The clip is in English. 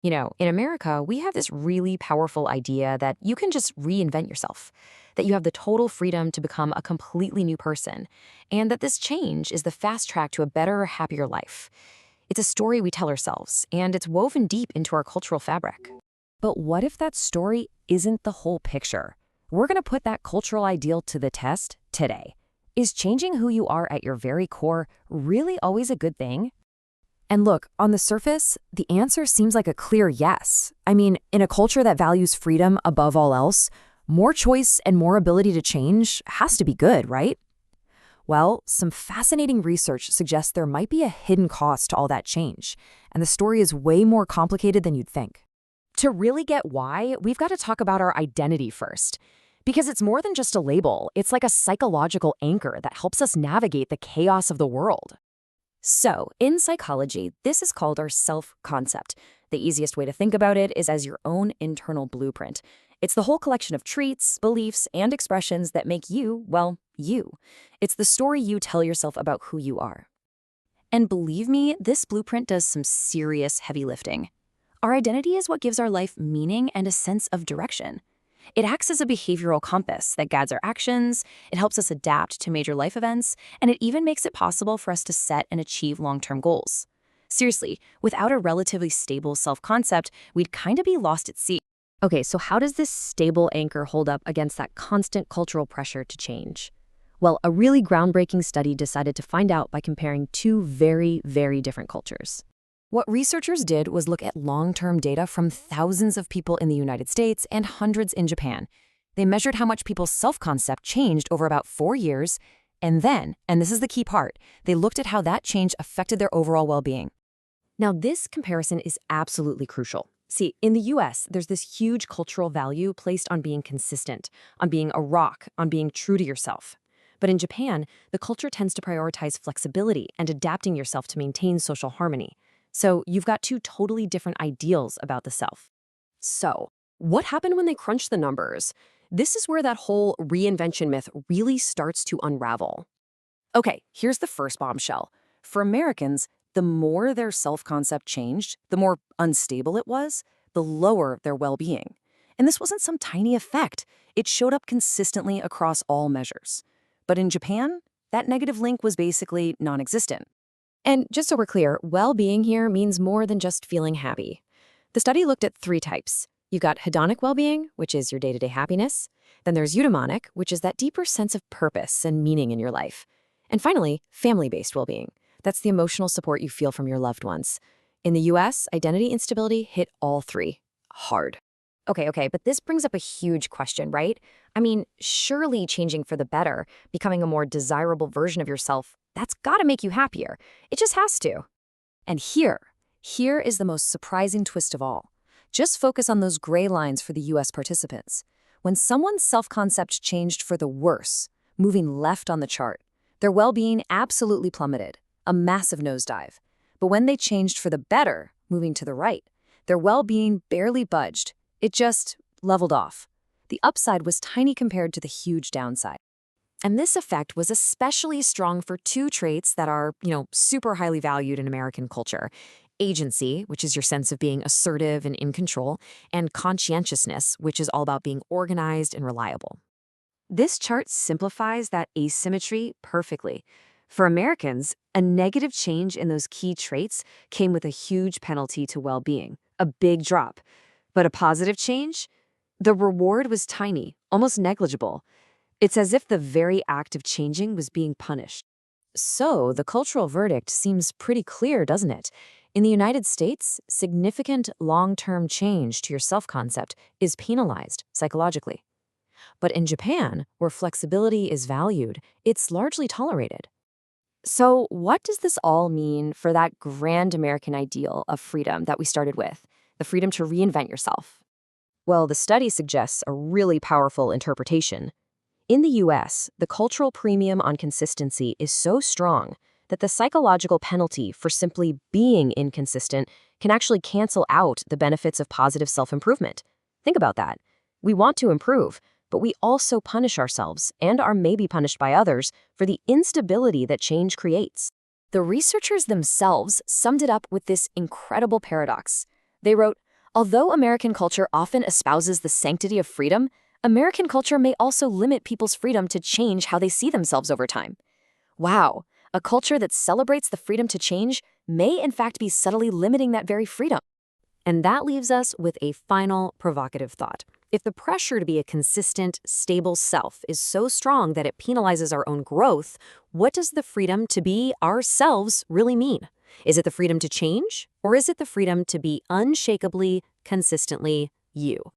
In America, we have this really powerful idea that you can just reinvent yourself, that you have the total freedom to become a completely new person, and that this change is the fast track to a better, happier life. It's a story we tell ourselves, and it's woven deep into our cultural fabric. But what if that story isn't the whole picture? We're going to put that cultural ideal to the test today. Is changing who you are at your very core really always a good thing? And look, on the surface, the answer seems like a clear yes. I mean, in a culture that values freedom above all else, more choice and more ability to change has to be good, right? Well, some fascinating research suggests there might be a hidden cost to all that change, and the story is way more complicated than you'd think. To really get why, we've got to talk about our identity first. Because it's more than just a label, it's like a psychological anchor that helps us navigate the chaos of the world. So, in psychology, this is called our self-concept. The easiest way to think about it is as your own internal blueprint. It's the whole collection of traits, beliefs, and expressions that make you, well, you. It's the story you tell yourself about who you are. And believe me, this blueprint does some serious heavy lifting. Our identity is what gives our life meaning and a sense of direction. It acts as a behavioral compass that guides our actions, it helps us adapt to major life events, and it even makes it possible for us to set and achieve long-term goals. Seriously, without a relatively stable self-concept, we'd kind of be lost at sea. Okay, so how does this stable anchor hold up against that constant cultural pressure to change? Well, a really groundbreaking study decided to find out by comparing two very, very different cultures. What researchers did was look at long-term data from thousands of people in the United States and hundreds in Japan. They measured how much people's self-concept changed over about 4 years, and then, and this is the key part, they looked at how that change affected their overall well-being. Now, this comparison is absolutely crucial. See, in the US, there's this huge cultural value placed on being consistent, on being a rock, on being true to yourself. But in Japan, the culture tends to prioritize flexibility and adapting yourself to maintain social harmony. So you've got two totally different ideals about the self. So, what happened when they crunched the numbers? This is where that whole reinvention myth really starts to unravel. Okay, here's the first bombshell. For Americans, the more their self-concept changed, the more unstable it was, the lower their well-being. And this wasn't some tiny effect. It showed up consistently across all measures. But in Japan, that negative link was basically non-existent. And just so we're clear, well-being here means more than just feeling happy. The study looked at 3 types. You've got hedonic well-being, which is your day-to-day happiness. Then there's eudaimonic, which is that deeper sense of purpose and meaning in your life. And finally, family-based well-being. That's the emotional support you feel from your loved ones. In the US, identity instability hit all 3 hard. Okay, but this brings up a huge question, right? I mean, surely changing for the better, becoming a more desirable version of yourself, that's gotta make you happier. It just has to. And here is the most surprising twist of all. Just focus on those gray lines for the US participants. When someone's self-concept changed for the worse, moving left on the chart, their well-being absolutely plummeted, a massive nosedive. But when they changed for the better, moving to the right, their well-being barely budged. It just leveled off. The upside was tiny compared to the huge downside. And this effect was especially strong for 2 traits that are, super highly valued in American culture. Agency, which is your sense of being assertive and in control, and conscientiousness, which is all about being organized and reliable. This chart simplifies that asymmetry perfectly. For Americans, a negative change in those key traits came with a huge penalty to well-being, a big drop. But a positive change? The reward was tiny, almost negligible. It's as if the very act of changing was being punished. So the cultural verdict seems pretty clear, doesn't it? In the United States, significant long-term change to your self-concept is penalized psychologically. But in Japan, where flexibility is valued, it's largely tolerated. So what does this all mean for that grand American ideal of freedom that we started with? The freedom to reinvent yourself. Well, the study suggests a really powerful interpretation. In the US, the cultural premium on consistency is so strong that the psychological penalty for simply being inconsistent can actually cancel out the benefits of positive self-improvement. Think about that. We want to improve, but we also punish ourselves and are maybe punished by others for the instability that change creates. The researchers themselves summed it up with this incredible paradox. They wrote, Although American culture often espouses the sanctity of freedom, American culture may also limit people's freedom to change how they see themselves over time. Wow, a culture that celebrates the freedom to change may in fact be subtly limiting that very freedom. And that leaves us with a final provocative thought. If the pressure to be a consistent, stable self is so strong that it penalizes our own growth, what does the freedom to be ourselves really mean? Is it the freedom to change, or is it the freedom to be unshakably, consistently you?